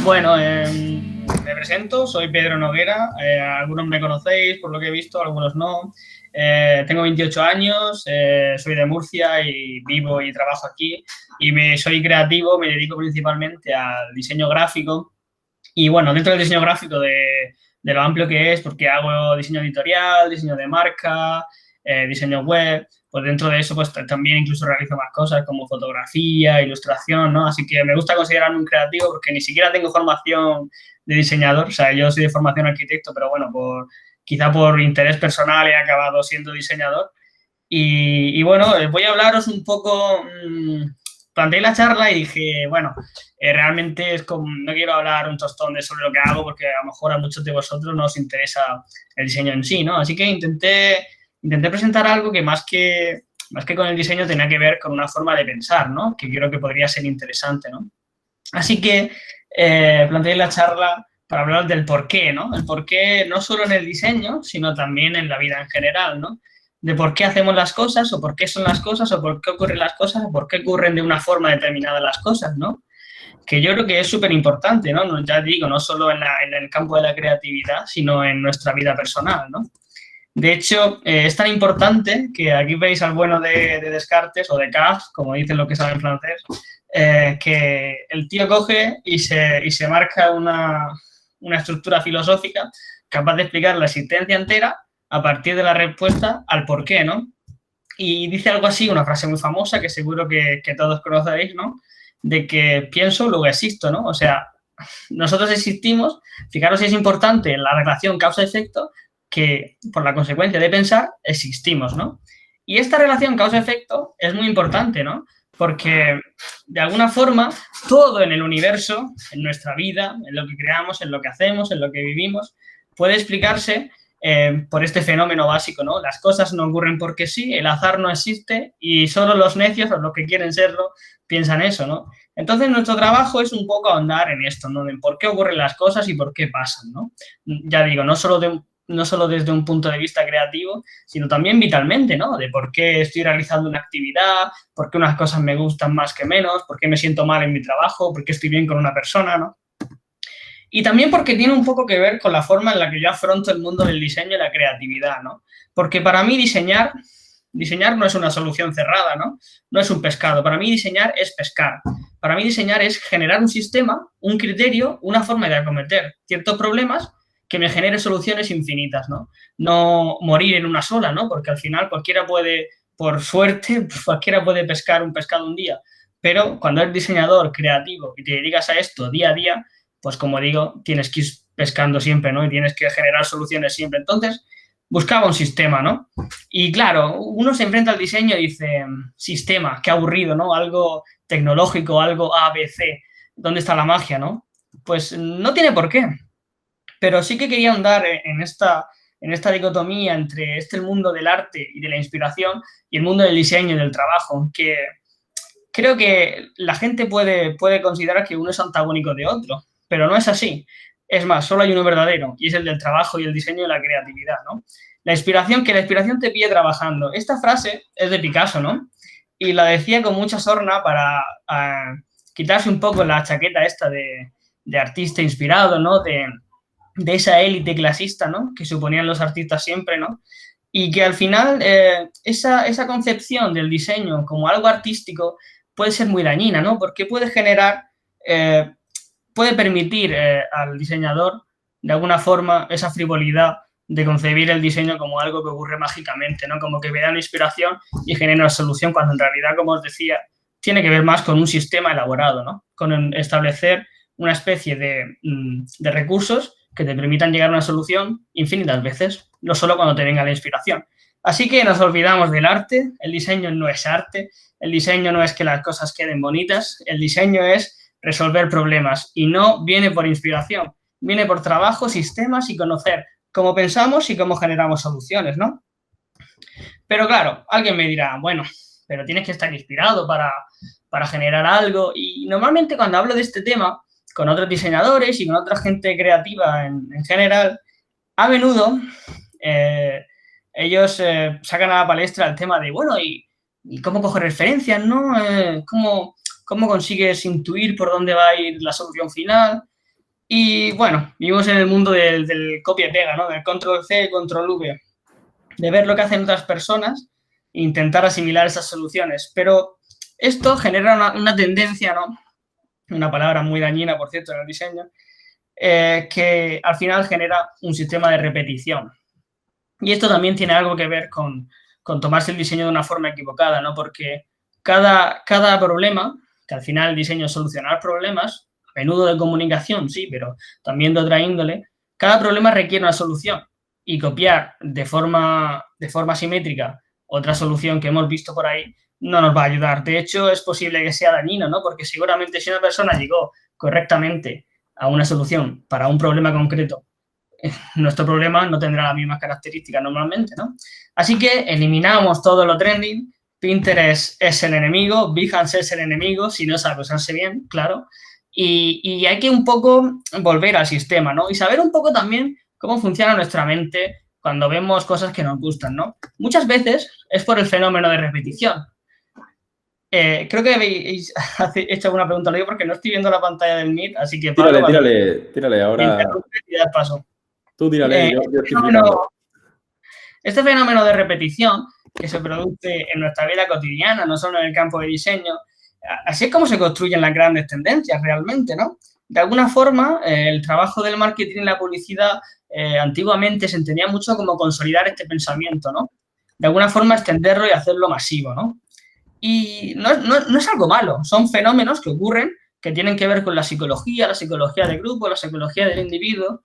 Bueno, me presento, soy Pedro Noguera, algunos me conocéis por lo que he visto, algunos no. Tengo 28 años, soy de Murcia y vivo y trabajo aquí y soy creativo, me dedico principalmente al diseño gráfico y bueno, dentro del diseño gráfico de lo amplio que es, porque hago diseño editorial, diseño de marca, diseño web, pues dentro de eso pues también incluso realizo más cosas como fotografía, ilustración, ¿no? Así que me gusta considerarme un creativo porque ni siquiera tengo formación de diseñador, o sea, yo soy de formación arquitecto, pero bueno, quizá por interés personal he acabado siendo diseñador. Y bueno, voy a hablaros un poco, planteé la charla y dije, bueno, realmente es como, no quiero hablar un tostón de sobre lo que hago porque a lo mejor a muchos de vosotros no os interesa el diseño en sí, ¿no? Así que intenté presentar algo que más que con el diseño tenía que ver con una forma de pensar, ¿no? Que creo que podría ser interesante, ¿no? Así que planteé la charla para hablar del por qué, ¿no? El por qué no solo en el diseño, sino también en la vida en general, ¿no? De por qué hacemos las cosas, o por qué son las cosas, o por qué ocurren las cosas, o por qué ocurren de una forma determinada las cosas, ¿no? Que yo creo que es súper importante, ¿no? Ya digo, no solo en el campo de la creatividad, sino en nuestra vida personal, ¿no? De hecho, es tan importante que aquí veis al bueno de Descartes, o de Descartes, como dicen los que saben francés, que el tío coge y se marca una estructura filosófica capaz de explicar la existencia entera a partir de la respuesta al por qué, ¿no? Y dice algo así, una frase muy famosa que seguro que todos conoceréis, ¿no? De que pienso, luego existo, ¿no? O sea, nosotros existimos, fijaros si es importante la relación causa-efecto, que por la consecuencia de pensar existimos, ¿no? Y esta relación causa-efecto es muy importante, ¿no? Porque de alguna forma todo en el universo, en nuestra vida, en lo que creamos, en lo que hacemos, en lo que vivimos, puede explicarse por este fenómeno básico, ¿no? Las cosas no ocurren porque sí, el azar no existe y solo los necios o los que quieren serlo piensan eso, ¿no? Entonces, nuestro trabajo es un poco ahondar en esto, ¿no? En por qué ocurren las cosas y por qué pasan, ¿no? Ya digo, no solo desde un punto de vista creativo, sino también vitalmente, ¿no? De por qué estoy realizando una actividad, por qué unas cosas me gustan más que menos, por qué me siento mal en mi trabajo, por qué estoy bien con una persona, ¿no? Y también porque tiene un poco que ver con la forma en la que yo afronto el mundo del diseño y la creatividad, ¿no? Porque para mí diseñar no es una solución cerrada, ¿no? No es un pescado. Para mí diseñar es pescar. Para mí diseñar es generar un sistema, un criterio, una forma de acometer ciertos problemas que me genere soluciones infinitas, ¿no? No morir en una sola, ¿no? Porque al final cualquiera puede, por suerte, cualquiera puede pescar un pescado un día. Pero cuando eres diseñador creativo y te dedicas a esto día a día, pues como digo, tienes que ir pescando siempre, ¿no? Y tienes que generar soluciones siempre. Entonces, buscaba un sistema, ¿no? Y claro, uno se enfrenta al diseño y dice, sistema, qué aburrido, ¿no? Algo tecnológico, algo ABC, ¿dónde está la magia, no? Pues no tiene por qué, pero sí que quería ahondar en esta dicotomía entre el mundo del arte y de la inspiración y el mundo del diseño y del trabajo, que creo que la gente puede considerar que uno es antagónico de otro, pero no es así. Es más, solo hay uno verdadero, y es el del trabajo y el diseño y la creatividad, ¿no? Que la inspiración te pille trabajando. Esta frase es de Picasso, ¿no? Y la decía con mucha sorna para quitarse un poco la chaqueta esta de artista inspirado, ¿no? De esa élite clasista, ¿no? Que suponían los artistas siempre, ¿no? Y que al final esa concepción del diseño como algo artístico puede ser muy dañina, ¿no? Porque eh, puede permitir al diseñador, de alguna forma, esa frivolidad de concebir el diseño como algo que ocurre mágicamente, ¿no? Como que me da una inspiración y genera una solución, cuando en realidad, como os decía, tiene que ver más con un sistema elaborado, ¿no? Con establecer una especie de recursos que te permitan llegar a una solución infinitas veces, no solo cuando te venga la inspiración. Así que nos olvidamos del arte, el diseño no es arte, el diseño no es que las cosas queden bonitas, el diseño es resolver problemas y no viene por inspiración, viene por trabajo, sistemas y conocer cómo pensamos y cómo generamos soluciones, ¿no? Pero claro, alguien me dirá, bueno, pero tienes que estar inspirado para generar algo. Y normalmente cuando hablo de este tema con otros diseñadores y con otra gente creativa en general, a menudo eh, ellos sacan a la palestra el tema de, bueno, ¿y cómo coger referencias, no? ¿Cómo consigues intuir por dónde va a ir la solución final? Y bueno, vivimos en el mundo del copia y pega, ¿no? Del control C, control V, de ver lo que hacen otras personas e intentar asimilar esas soluciones. Pero esto genera una tendencia, ¿no? Una palabra muy dañina, por cierto, en el diseño, que al final genera un sistema de repetición. Y esto también tiene algo que ver con tomarse el diseño de una forma equivocada, ¿no? Porque cada problema, que al final el diseño es solucionar problemas, a menudo de comunicación, sí, pero también de otra índole, cada problema requiere una solución. Y copiar de forma simétrica otra solución que hemos visto por ahí no nos va a ayudar. De hecho, es posible que sea dañino, ¿no? Porque seguramente si una persona llegó correctamente a una solución para un problema concreto, nuestro problema no tendrá las mismas características normalmente, ¿no? Así que eliminamos todo lo trending. Pinterest es el enemigo, Behance es el enemigo, si no sabe usarse bien, claro. Y hay que un poco volver al sistema, ¿no? Y saber un poco también cómo funciona nuestra mente cuando vemos cosas que nos gustan, ¿no? Muchas veces es por el fenómeno de repetición. Creo que habéis hecho alguna pregunta, lo digo porque no estoy viendo la pantalla del Meet, así que Pablo, Tírale, cuando tírale, me ahora interrumpes, ya paso. tú tírale, yo estoy flipando. Este fenómeno de repetición que se produce en nuestra vida cotidiana, no solo en el campo de diseño, así es como se construyen las grandes tendencias realmente, ¿no? De alguna forma, el trabajo del marketing y la publicidad antiguamente se entendía mucho como consolidar este pensamiento, ¿no? De alguna forma extenderlo y hacerlo masivo, ¿no? Y no es algo malo, son fenómenos que ocurren que tienen que ver con la psicología de grupo, la psicología del individuo,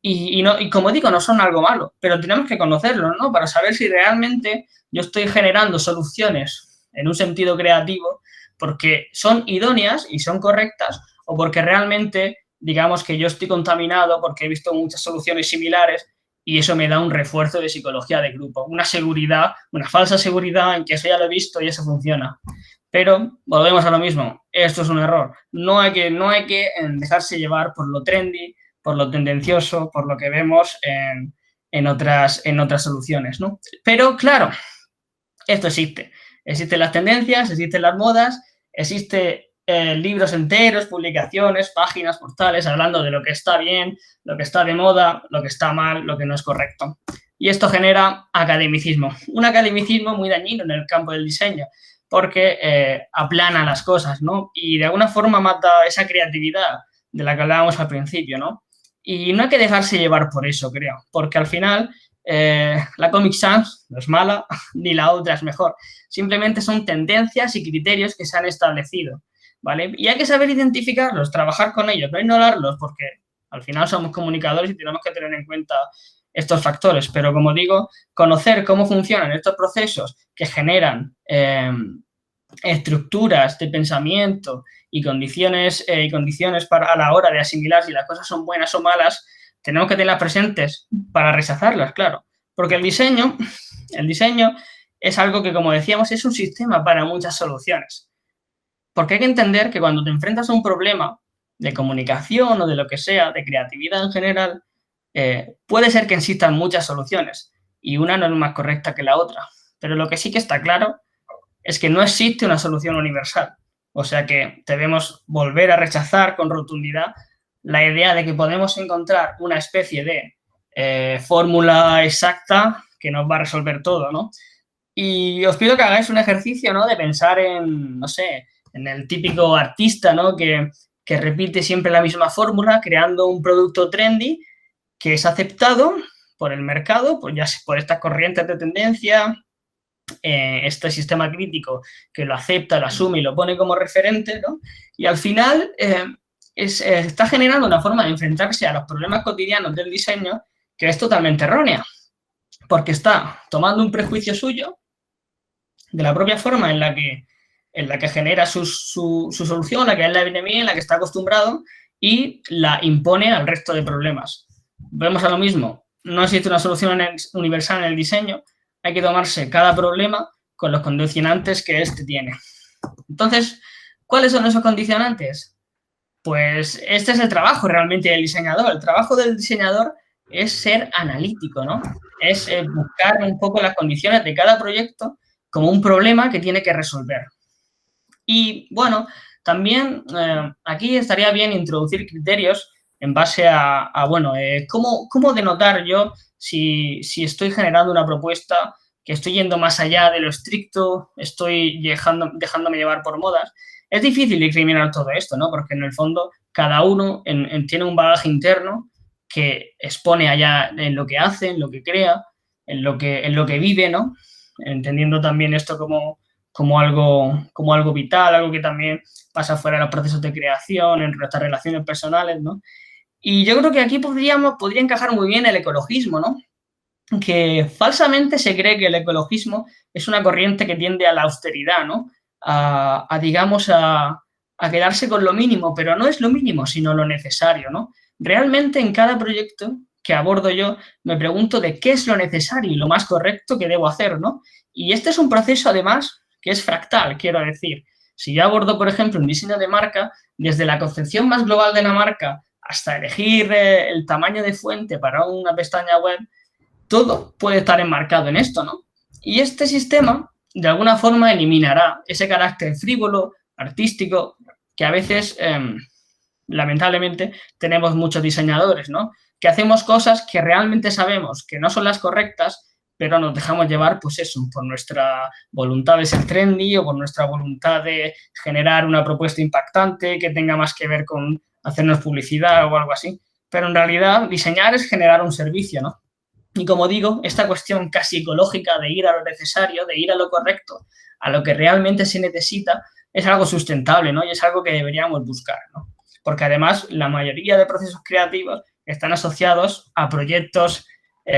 y como digo, no son algo malo, pero tenemos que conocerlo, ¿no? Para saber si realmente yo estoy generando soluciones en un sentido creativo porque son idóneas y son correctas o porque realmente, digamos que yo estoy contaminado porque he visto muchas soluciones similares y eso me da un refuerzo de psicología de grupo, una seguridad, una falsa seguridad en que eso ya lo he visto y eso funciona. Pero volvemos a lo mismo, esto es un error. No hay que dejarse llevar por lo trendy, por lo tendencioso, por lo que vemos en otras soluciones, ¿no? Pero claro, esto existe. Existen las tendencias, existen las modas, existen libros enteros, publicaciones, páginas, portales, hablando de lo que está bien, lo que está de moda, lo que está mal, lo que no es correcto. Y esto genera academicismo. Un academicismo muy dañino en el campo del diseño, porque aplana las cosas, ¿no? Y de alguna forma mata esa creatividad de la que hablábamos al principio, ¿no? Y no hay que dejarse llevar por eso, creo, porque al final la Comic Sans no es mala, ni la otra es mejor. Simplemente son tendencias y criterios que se han establecido, ¿vale? Y hay que saber identificarlos, trabajar con ellos, no ignorarlos, porque al final somos comunicadores y tenemos que tener en cuenta estos factores. Pero como digo, conocer cómo funcionan estos procesos que generan estructuras de pensamiento y condiciones para, a la hora de asimilar si las cosas son buenas o malas, tenemos que tenerlas presentes para rechazarlas, claro. Porque el diseño es algo que, como decíamos, es un sistema para muchas soluciones. Porque hay que entender que cuando te enfrentas a un problema de comunicación o de lo que sea, de creatividad en general, puede ser que existan muchas soluciones y una no es más correcta que la otra. Pero lo que sí que está claro es que no existe una solución universal. O sea que debemos volver a rechazar con rotundidad la idea de que podemos encontrar una especie de fórmula exacta que nos va a resolver todo, ¿no? Y os pido que hagáis un ejercicio, ¿no? De pensar en, no sé, en el típico artista, ¿no? Que repite siempre la misma fórmula, creando un producto trendy que es aceptado por el mercado, pues ya por estas corrientes de tendencia, este sistema crítico que lo acepta, lo asume y lo pone como referente, ¿no? Y al final está generando una forma de enfrentarse a los problemas cotidianos del diseño que es totalmente errónea, porque está tomando un prejuicio suyo de la propia forma en la que genera su solución, la que a él le viene bien, la que está acostumbrado, y la impone al resto de problemas. Vemos a lo mismo, no existe una solución universal en el diseño, hay que tomarse cada problema con los condicionantes que éste tiene. Entonces, ¿cuáles son esos condicionantes? Pues este es el trabajo realmente del diseñador. El trabajo del diseñador es ser analítico, ¿no? Es buscar un poco las condiciones de cada proyecto como un problema que tiene que resolver. Y bueno, también aquí estaría bien introducir criterios en base a bueno, ¿cómo denotar yo si estoy generando una propuesta que estoy yendo más allá de lo estricto, estoy dejándome llevar por modas? Es difícil discriminar todo esto, ¿no? Porque en el fondo cada uno tiene un bagaje interno que expone allá en lo que hace, en lo que crea, en lo que vive, ¿no? Entendiendo también esto como algo vital, algo que también pasa fuera de los procesos de creación, en nuestras relaciones personales, ¿no? Y yo creo que aquí podría encajar muy bien el ecologismo, ¿no? Que falsamente se cree que el ecologismo es una corriente que tiende a la austeridad, ¿no? Digamos, a quedarse con lo mínimo, pero no es lo mínimo, sino lo necesario, ¿no? Realmente en cada proyecto que abordo yo me pregunto de qué es lo necesario y lo más correcto que debo hacer, ¿no? Y este es un proceso, además, que es fractal, quiero decir. Si yo abordo, por ejemplo, un diseño de marca, desde la concepción más global de la marca hasta elegir el tamaño de fuente para una pestaña web, todo puede estar enmarcado en esto, ¿no? Y este sistema, de alguna forma, eliminará ese carácter frívolo, artístico, que a veces, lamentablemente, tenemos muchos diseñadores, ¿no? Que hacemos cosas que realmente sabemos que no son las correctas, pero nos dejamos llevar, pues eso, por nuestra voluntad de ser trendy o por nuestra voluntad de generar una propuesta impactante que tenga más que ver con hacernos publicidad o algo así. Pero en realidad, diseñar es generar un servicio, ¿no? Y como digo, esta cuestión casi ecológica de ir a lo necesario, de ir a lo correcto, a lo que realmente se necesita, es algo sustentable, ¿no? Y es algo que deberíamos buscar, ¿no? Porque además la mayoría de procesos creativos están asociados a proyectos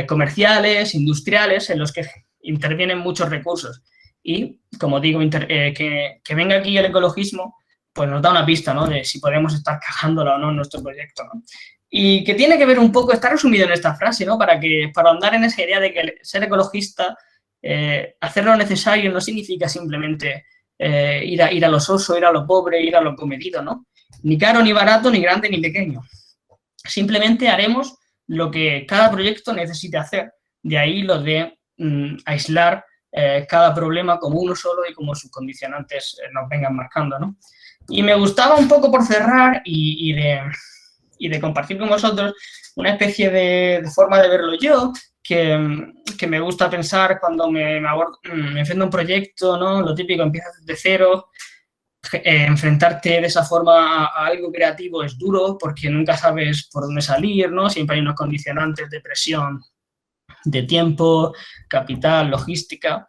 comerciales, industriales, en los que intervienen muchos recursos. Y, como digo, que venga aquí el ecologismo, pues nos da una pista, ¿no? De si podemos estar cagándola o no en nuestro proyecto, ¿no? Y que tiene que ver un poco, está resumido en esta frase, ¿no? Para andar en esa idea de que ser ecologista, hacer lo necesario no significa simplemente ir a lo soso, ir a lo pobre, ir a lo comedido, ¿no? Ni caro, ni barato, ni grande, ni pequeño. Simplemente haremos lo que cada proyecto necesite hacer. De ahí lo de aislar cada problema como uno solo y como sus condicionantes nos vengan marcando, ¿no? Y me gustaba un poco, por cerrar y de compartir con vosotros una especie de forma de verlo yo, que me gusta pensar cuando me enfrento a un proyecto, ¿no? Lo típico, empiezas desde cero, enfrentarte de esa forma a algo creativo es duro porque nunca sabes por dónde salir, ¿no? Siempre hay unos condicionantes de presión, de tiempo, capital, logística.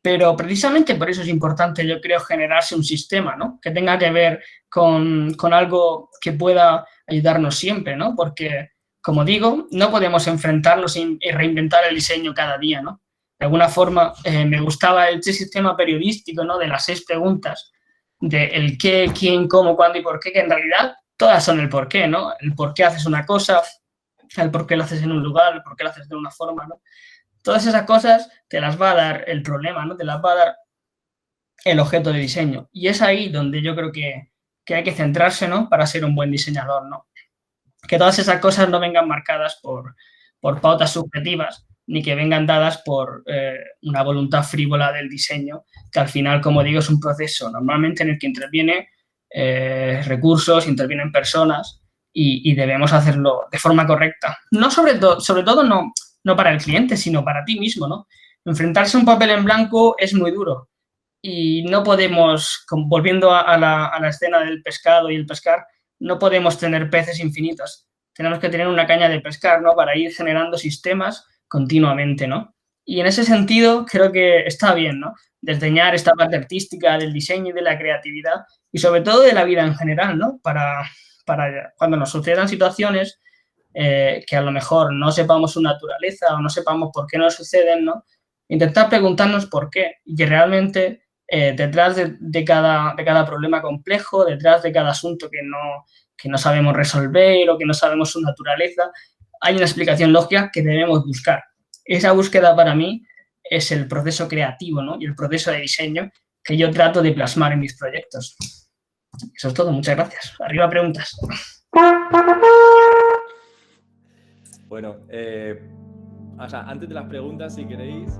Pero precisamente por eso es importante, yo creo, generarse un sistema, ¿no? Que tenga que ver con algo que pueda ayudarnos siempre, ¿no? Porque, como digo, no podemos enfrentarnos y reinventar el diseño cada día, ¿no? De alguna forma, me gustaba este sistema periodístico, ¿no? De las 6 preguntas, de el qué, quién, cómo, cuándo y por qué, que en realidad todas son el por qué, ¿no? El por qué haces una cosa, el por qué lo haces en un lugar, el por qué lo haces de una forma, ¿no? Todas esas cosas te las va a dar el problema, ¿no? Te las va a dar el objeto de diseño. Y es ahí donde yo creo que hay que centrarse, ¿no? Para ser un buen diseñador, ¿no? Que todas esas cosas no vengan marcadas por pautas subjetivas, ni que vengan dadas por una voluntad frívola del diseño, que al final, como digo, es un proceso normalmente en el que intervienen recursos, intervienen personas y debemos hacerlo de forma correcta. No sobre todo no para el cliente, sino para ti mismo, ¿no? Enfrentarse a un papel en blanco es muy duro y no podemos, volviendo a la escena del pescado y el pescar, no podemos tener peces infinitos. Tenemos que tener una caña de pescar, ¿no? Para ir generando sistemas continuamente, ¿no? Y en ese sentido creo que está bien, ¿no? Desdeñar esta parte artística del diseño y de la creatividad y sobre todo de la vida en general, ¿no? Para cuando nos sucedan situaciones que a lo mejor no sepamos su naturaleza o no sepamos por qué nos suceden, ¿no? Intentar preguntarnos por qué y que realmente detrás de cada problema complejo, detrás de cada asunto que no sabemos resolver o que no sabemos su naturaleza, hay una explicación lógica que debemos buscar. Esa búsqueda para mí es el proceso creativo, ¿no? Y el proceso de diseño que yo trato de plasmar en mis proyectos. Eso es todo, muchas gracias. Arriba preguntas. Bueno, o sea, antes de las preguntas, si queréis...